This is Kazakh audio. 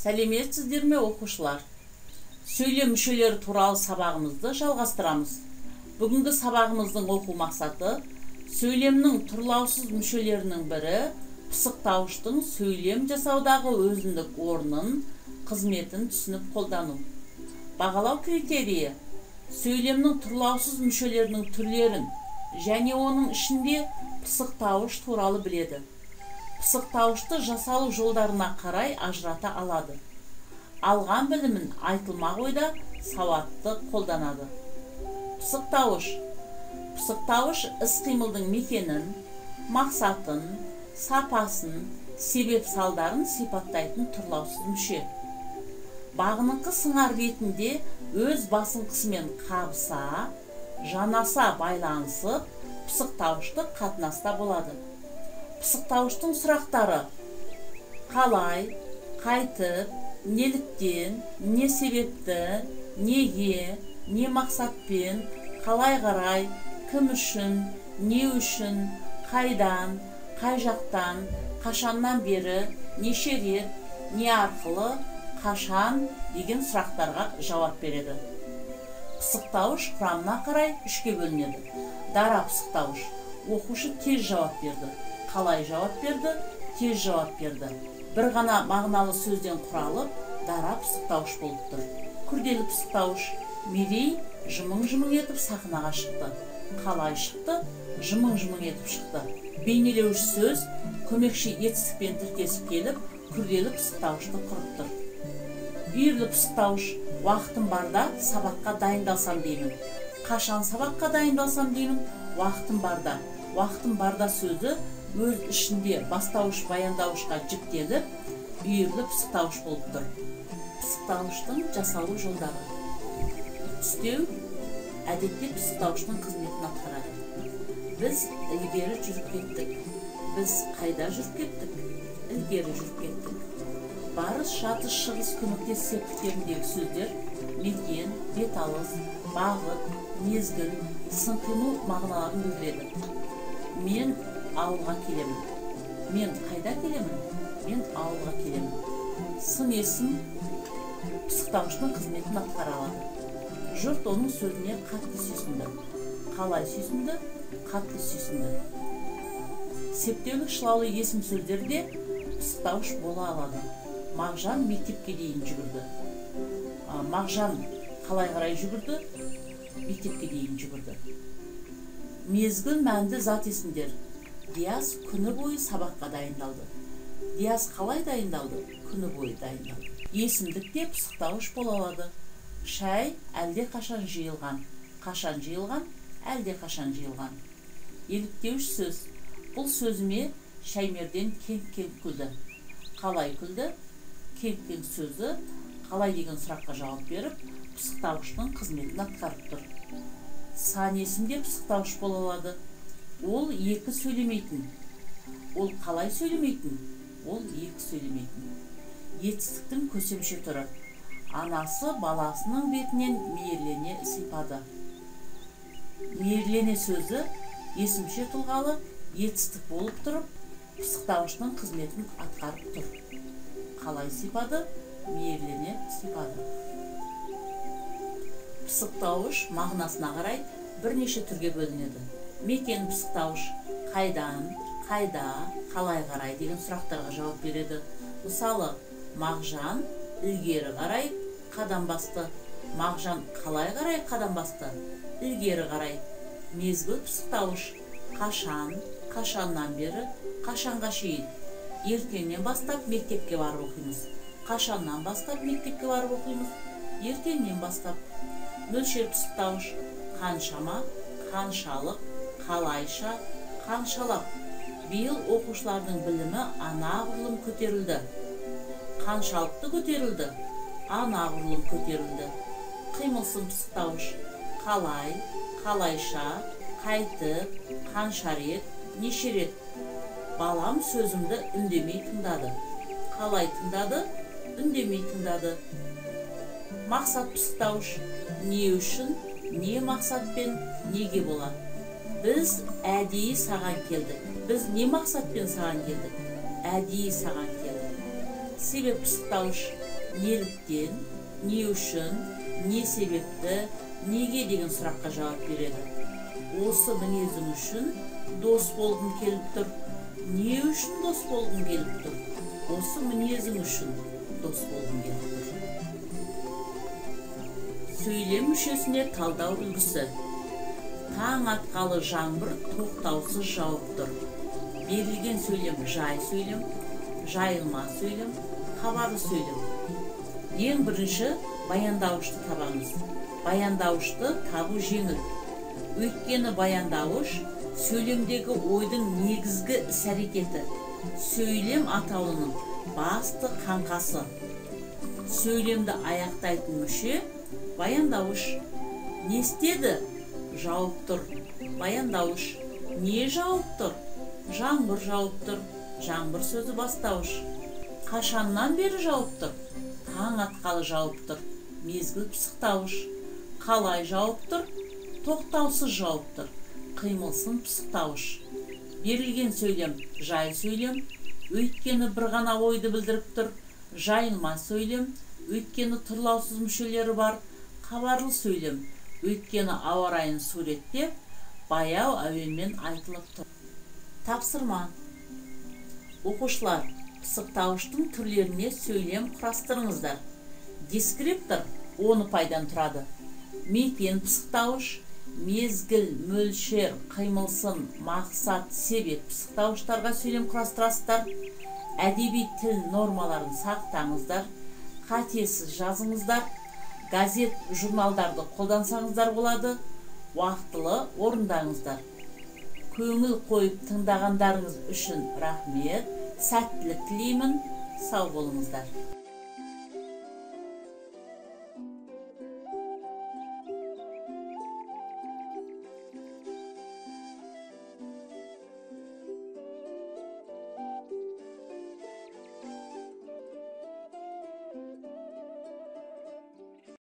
Сәлеметсіздер ме, оқушылар? Сөйлем мүшелері туралы сабағымызды жалғастырамыз. Бүгінгі сабағымыздың оқу мақсаты сөйлемнің тұрлаусыз мүшелерінің бірі пысықтауыштың сөйлем жасаудағы өзіндік орнын, қызметін түсініп қолдану. Бағалау критерийі сөйлемнің тұрлаусыз мүшелерінің түрлерін және оның ішінде пысықтауыш туралы біледі. Пысықтауышты жасалу жолдарына қарай ажырата алады. Алған білімін айтылмақ ойда сауатты қолданады. Пысықтауыш. Пысықтауыш іс-қимылдың мекенін, мақсатын, сапасын, себеп салдарын сипаттайтын тұрлаусыз мүше. Бағыныңқы сыңар ретінде өз басыңқысымен қабыса, жанаса байланысып, пысықтауыштық қатынаста болады. Пысықтауыштың сұрақтары: қалай, қайтып, неліктен, не себепті, неге, не мақсатпен, қалай қарай, кім үшін, не үшін, қайдан, қай жақтан, қашаннан бері, неше рет, не арқылы, қашан деген сұрақтарға жауап береді. Пысықтауыш құрамына қарай үшке бөлінеді. Дара пысықтауыш. Оқушы тез жауап берді. Қалай жауап берді, тез жауап берді. Бір ғана мағыналы сөзден құралып, дара пысықтауыш болып тұр. Күрделі пысықтауыш. Мерей жымың-жымың етіп сахнаға шықты. Қалай шықты? Жымың-жымың етіп шықты. Бейнелеуіш сөз көмекші етістікпен тіркесіп келіп, күрделі пысықтауышты құрып тұр. Үйірлі пысықтауыш. Уақытым барда сабаққа дайындалсам деймін. Қашан сабаққа дайындалсам деймін? Уақытым барда. Уақытым барда сөзі өз ішінде бастауыш баяндауышқа жіктеліп, үйірлі пысықтауыш болып тұр. Пысықтауыштың жасалу жолдары. Түстеу әдетте пысықтауыштың қызметін атқарады. Біз ілгері жүріп кеттік. Біз қайда жүріп кеттік? Ілгері жүріп кеттік. Барыс, жатыс, шығыс, көмектес септіктеріндегі сөздер мекен, беталыс, бағыт, мезгіл, сын-қимыл мағыналарын білдіреді. Мен ауылға келемін. Мен қайда келемін? Мен ауылға келемін. Сын есім пысықтауыштың қызметін атқара алады. Жұрт оның сөзіне қатты сүйсінді. Қалай сүйсінді? Қатты сүйсінді. Септеулік шылаулы есім сөздерде пысықтауыш бола алады. Мағжан мектепке дейін жүгірді. Мағжан қалай қарай жүгірді? Мектепке дейін жүгірді. Мезгіл мәнді зат есімдер. Диас күні бойы сабаққа дайындалды. Диас қалай дайындалды? Күні бойы дайындалды. Есімдікте пысықтауыш бола алады. Шай әлде қашан жиылған. Қашан жиылған? Әлде қашан жиылған. Еліктеуіш сөз. Бұл сөзіме Шаймерден кеңк-кеңк күлді. Қалай күлді? Кеңк-кеңк сөзі қалай деген сұраққа жауап беріп, пысықтауыштың қызметін атқарып тұр. Сан есімде пысықтауыш бола алады. Ол екі сөйлемейтін. Ол қалай сөйлемейтін? Ол екі сөйлемейтін. Етістіктің көсемше түрі. Анасы баласының бетінен мейірлене сипады. Мейірлене сөзі есімше тұлғалы етістік болып тұрып, пысықтауыштың қызметін атқарып тұр. Қалай сипады? Мейірлене сипады. Пысықтауыш мағынасына қарай бірнеше түрге бөлінеді. Мекен пысықтауыш қайдан, қайда, қалай қарай деген сұрақтарға жауап береді. Мысалы, Мағжан ілгері қарай қадам басты. Мағжан қалай қарай қадам басты? Ілгері қарай. Мезгіл пысықтауыш қашан, қашаннан бері, қашанға шейін. Ертеңнен бастап мектепке барып оқимыз. Қашаннан бастап мектепке барып оқимыз? Ертеңнен бастап. Мөлшер пысықтауыш қаншама, қаншалық, қалайша, қаншалап. Биыл оқушылардың білімі анағұрлым көтерілді. Қаншалықты көтерілді? Анағұрлым көтерілді. Қимылсын пысықтауыш қалай, қалайша, қайтып, қанша рет, неше рет. Балам сөзімді үндемей тыңдады. Қалай тыңдады? Үндемей тыңдады. Мақсат пысықтауыш не үшін, не мақсатпен, неге болады? Біз әдейі саған келдік. Біз не мақсатпен саған келдік? Әдейі саған келдік. себеп пысықтауыш неліктен, не үшін, не себепті, неге деген сұраққа жауап береді. Осы мінезің үшін дос болғың келіп тұр. Не үшін дос болғың келіп тұр? Осы мінезің үшін дос болғың келіп тұр. Сөйлем мүшесіне талдау үлгісі. Таң атқалы жаңбыр тоқтаусыз жауып тұр. Берілген сөйлем жай сөйлем, жайылма сөйлем, хабарлы сөйлем. Ең бірінші баяндауышты табамыз. Баяндауышты табу жеңіл. Өйткені баяндауыш сөйлемдегі ойдың негізгі іс-әрекеті. Сөйлем атаулының басты қаңқасы. Сөйлемді аяқтайтын мүше баяндауыш. Не істеді? Жауып тұр. Баяндауыш. Не жауып тұр? Жаңбыр жауып тұр. Жаңбыр сөзі бастауыш. Қашаннан бері жауып тұр? Таң атқалы жауып тұр. Мезгіл пысықтауыш. Қалай жауып тұр? Тоқтаусыз жауып тұр. Қимылсын пысықтауыш. Берілген сөйлем жай сөйлем, өйткені бір ғана ойды білдіріп тұр. Жайылма сөйлем, өйткені тұрлаусыз мүшелері бар. Хабарлы сөйлем, өйткені ауа райын суреттеп, баяу әуенмен айтылып тұр. Тапсырма. Оқушылар, пысықтауыштың түрлеріне сөйлем құрастырыңыздар. Дескриптор 10 пайдан тұрады. Мекен пысықтауыш, мезгіл, мөлшер, қимылсын, мақсат, себеп пысықтауыштарға сөйлем құрастырасыздар. Әдеби тіл нормаларын сақтаңыздар. Қатесіз жазыңыздар. Газет, журналдарды қолдансаңыздар болады. Уақытылы орындаңыздар. Көңіл қойып тыңдағандарыңыз үшін рахмет. Сәттілік тілеймін. Сау болыңыздар.